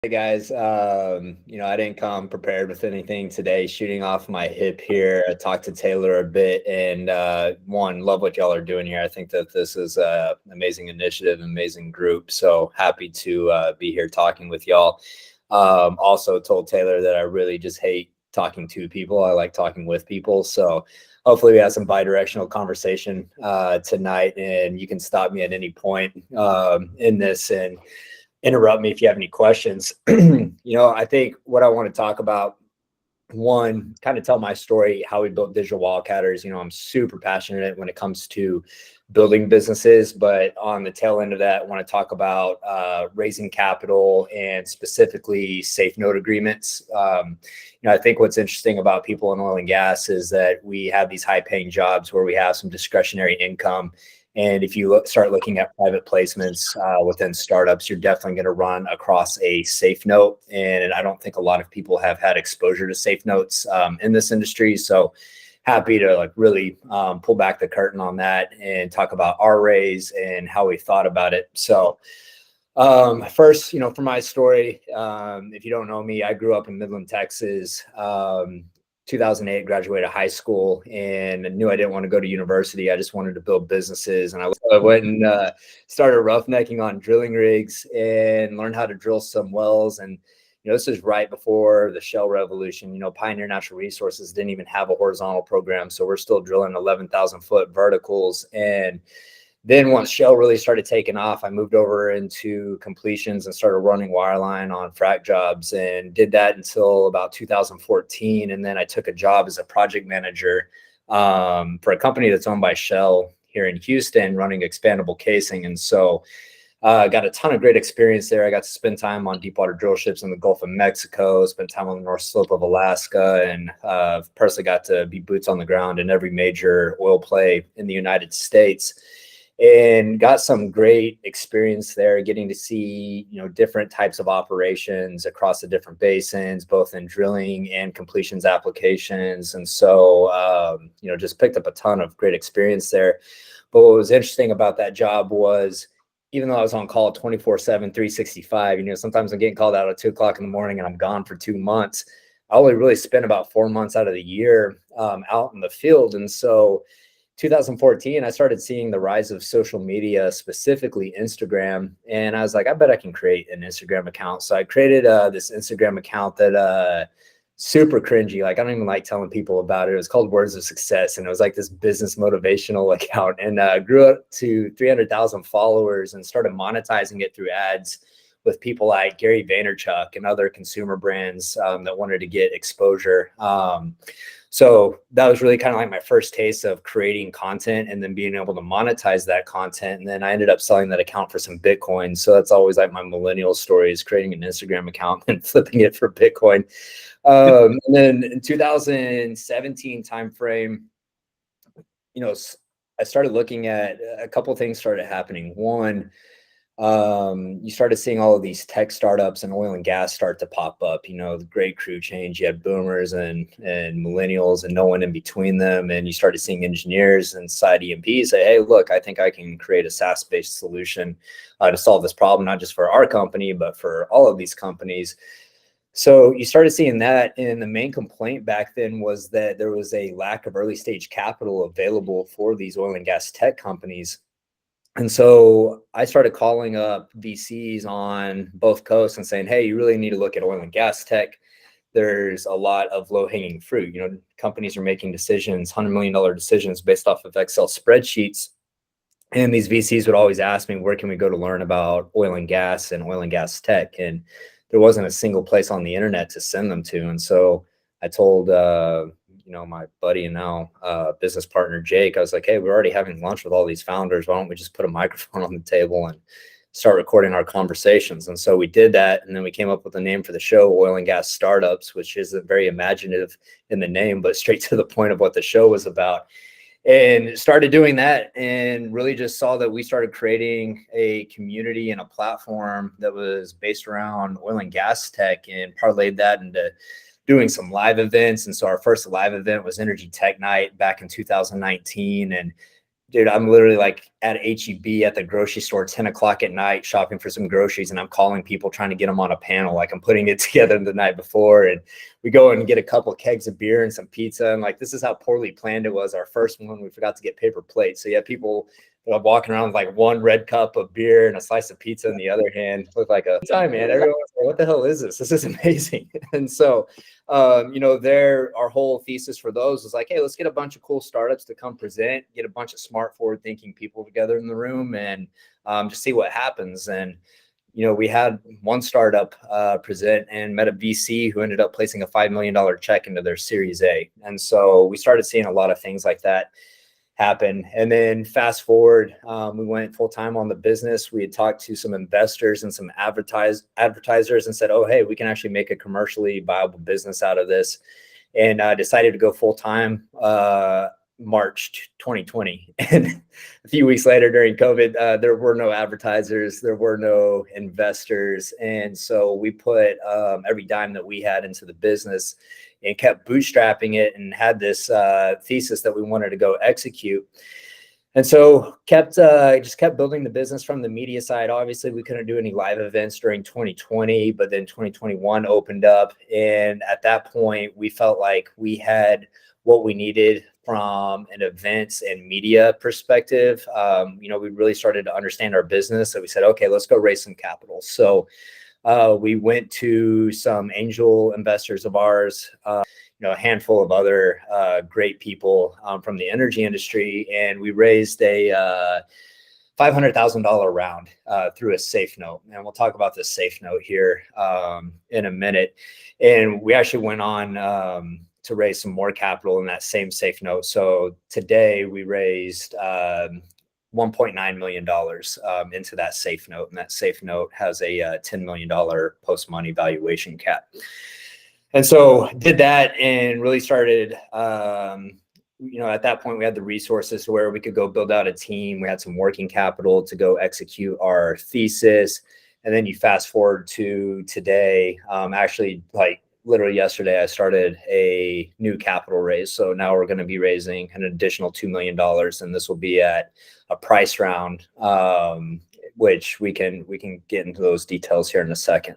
Hey guys, I didn't come prepared with anything today, shooting off my hip here. I talked to Taylor a bit and love what y'all are doing here. I think that this is an amazing initiative, amazing group. So happy to be here talking with y'all. Also told Taylor that I really just hate talking to people. I like talking with people. So hopefully we have some bi-directional conversation tonight, and you can stop me at any point in this and interrupt me if you have any questions. I think what I want to talk about, one, kind of tell my story, how we built Digital Wildcatters. I'm super passionate when it comes to building businesses, but on the tail end of that, I want to talk about raising capital and specifically safe note agreements. I think what's interesting about people in oil and gas is that we have these high paying jobs where we have some discretionary income. And if you start looking at private placements within startups, you're definitely going to run across a safe note. And I don't think a lot of people have had exposure to safe notes in this industry. So happy to really pull back the curtain on that and talk about our raise and how we thought about it. So first, for my story, if you don't know me, I grew up in Midland, Texas. 2008, graduated high school, and knew I didn't want to go to university. I just wanted to build businesses. And I went and started roughnecking on drilling rigs and learned how to drill some wells. And, this is right before the shale revolution. Pioneer Natural Resources didn't even have a horizontal program. So we're still drilling 11,000 foot verticals. And then once shale really started taking off, I moved over into completions and started running wireline on frac jobs, and did that until about 2014. And then I took a job as a project manager for a company that's owned by Shell here in Houston, running expandable casing. And so got a ton of great experience there. I got to spend time on deepwater drill ships in the Gulf of Mexico, spent time on the North Slope of Alaska, and personally got to be boots on the ground in every major oil play in the United States. And got some great experience there, getting to see, different types of operations across the different basins, both in drilling and completions applications. And so, just picked up a ton of great experience there. But what was interesting about that job was, even though I was on call 24/7, 365, sometimes I'm getting called out at 2 o'clock in the morning and I'm gone for 2 months. I only really spent about 4 months out of the year out in the field. And so 2014, I started seeing the rise of social media, specifically Instagram. And I was like, I bet I can create an Instagram account. So I created this Instagram account that super cringy. Like, I don't even like telling people about it. It was called Words of Success. And it was like this business motivational account, and grew up to 300,000 followers and started monetizing it through ads with people like Gary Vaynerchuk and other consumer brands that wanted to get exposure. So that was really kind of like my first taste of creating content and then being able to monetize that content. And then I ended up selling that account for some Bitcoin. So that's always like my millennial story, is creating an Instagram account and flipping it for Bitcoin. And then in 2017 timeframe, I started looking at a couple of things started happening. One, you started seeing all of these tech startups and oil and gas start to pop up. The great crew change. You had boomers and millennials and no one in between them. And you started seeing engineers inside E&P say, hey, look, I think I can create a SaaS-based solution to solve this problem, not just for our company, but for all of these companies. So you started seeing that, and the main complaint back then was that there was a lack of early stage capital available for these oil and gas tech companies. And so I started calling up VCs on both coasts and saying, hey, you really need to look at oil and gas tech. There's a lot of low hanging fruit. Companies are making decisions, $100 million decisions based off of Excel spreadsheets. And these VCs would always ask me, where can we go to learn about oil and gas tech? And there wasn't a single place on the internet to send them to. And so I told, my buddy and now business partner, Jake, I was like, hey, we're already having lunch with all these founders. Why don't we just put a microphone on the table and start recording our conversations? And so we did that. And then we came up with a name for the show, Oil and Gas Startups, which isn't very imaginative in the name, but straight to the point of what the show was about. And started doing that, and really just saw that we started creating a community and a platform that was based around oil and gas tech, and parlayed that into doing some live events. And so our first live event was Energy Tech Night back in 2019. And dude, I'm literally like at HEB at the grocery store, 10 o'clock at night, shopping for some groceries. And I'm calling people trying to get them on a panel. Like I'm putting it together the night before. And we go and get a couple of kegs of beer and some pizza. And like, this is how poorly planned it was. Our first one, we forgot to get paper plates. So you have people walking around with like one red cup of beer and a slice of pizza in the other hand. Looked like a time, man. Everyone's like, what the hell is this? This is amazing. And so, our whole thesis for those was like, hey, let's get a bunch of cool startups to come present, get a bunch of smart, forward-thinking people together in the room, and just see what happens. And we had one startup present and met a VC who ended up placing a $5 million check into their Series A. And so we started seeing a lot of things like that happen. And then fast forward, we went full time on the business. We had talked to some investors and some advertisers and said, oh, hey, we can actually make a commercially viable business out of this. And decided to go full time March 2020. And a few weeks later during COVID, there were no advertisers, there were no investors. And so we put every dime that we had into the business and kept bootstrapping it and had this thesis that we wanted to go execute. And so just kept building the business from the media side. Obviously, we couldn't do any live events during 2020, but then 2021 opened up. And at that point, we felt like we had what we needed from an events and media perspective. We really started to understand our business. So we said, okay, let's go raise some capital. So we went to some angel investors of ours, a handful of other great people from the energy industry, and we raised a $500,000 round through a safe note. And we'll talk about this safe note here in a minute. And we actually went on to raise some more capital in that same safe note. So today we raised $1.9 million into that safe note. And that safe note has a $10 million post-money valuation cap. And so did that and really started, at that point we had the resources to where we could go build out a team. We had some working capital to go execute our thesis. And then you fast forward to today, actually like literally yesterday, I started a new capital raise. So now we're going to be raising an additional $2 million, and this will be at a price round, which we can get into those details here in a second.